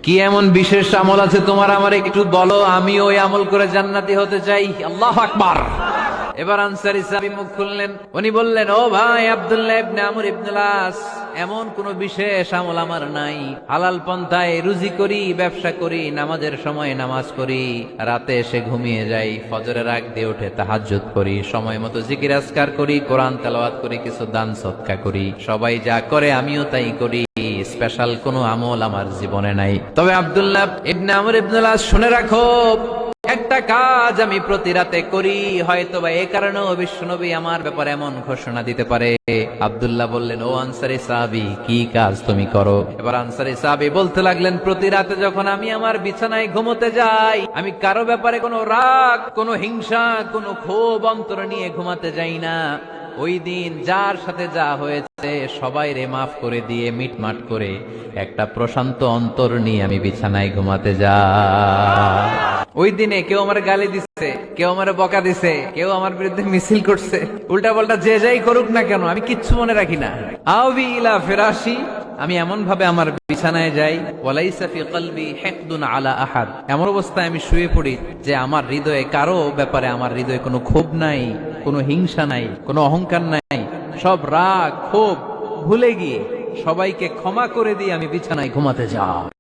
কি এমন বিশেষ আমল আছে তোমার, আমার একটু বলো, আমি ওই আমল করে জান্নাতি হতে চাই। আল্লাহু আকবার। এবার আনসারী সাহাবী মুখ খুললেন, উনি বললেন, ও ভাই আব্দুল্লাহ ইবনে আমর ইবনে আস, এমন কোন বিশেষ আমল আমার নাই। হালাল পন্থায় রুজি করি, ব্যবসা করি, নামাজের সময় নামাজ করি, রাতে এসে ঘুমিয়ে যাই, ফজরের আগ দিয়ে উঠে তাহাজ্জুদ করি, সময় মতো জিকির আজকার করি, কোরআন তেলাওয়াত করি, কিছু দান সদকা করি। সবাই যা করে আমিও তাই করি, স্পেশাল কোনো আমল আমার জীবনে নাই। তবে আব্দুল্লাহ ইবনে আমর ইবনে আস, শুনে রাখো, একটা কাজ আমি প্রতি রাতে করি, হয়তো বা এই কারণেও বিশ্বনবী আমার ব্যাপারে এমন ঘোষণা দিতে পারে। আব্দুল্লাহ বললেন, ও আনসারী সাহাবী, কি কাজ তুমি করো? এবার আনসারী সাহাবী বলতে লাগলেন, প্রতি রাতে যখন আমি আমার বিছানায় ঘুমোতে যাই, আমি কারো ব্যাপারে কোনো রাগ, কোনো হিংসা, কোনো ক্ষোভ অন্তরে নিয়ে ঘুমাতে যাই না। ওই দিন যার সাথে যা হয়েছে সবাই রে মাফ করে দিয়ে মিটমাট করে একটা প্রশান্ত অন্তর নিয়ে আমি বিছানায় ঘুমাতে যাই। ওই দিনে কেউ আমার গালি দিচ্ছে, কেউ আমার বকা দিছে, কেউ আমার বিরুদ্ধে মিছিল করছে, উল্টা পাল্টা যে যাই করুক না কেন, আমি কিচ্ছু মনে রাখি না। আউবি ইলা ফিরাশি, আমি এমন ভাবে আমার বিছানায় যাই, ওয়ালাইসা ফি কলবি হিকদুন আলা আহাদ, এমন অবস্থায় আমি শুয়ে পড়ি যে আমার হৃদয়ে কারো ব্যাপারে, আমার হৃদয়ে কোনো ক্ষোভ নাই, কোনো হিংসা নাই, কোনো অহংকার নাই, সব রাগ ক্ষোভ ভুলে গিয়ে সবাইকে ক্ষমা করে দিয়ে আমি বিছানায় ঘুমাতে যাই।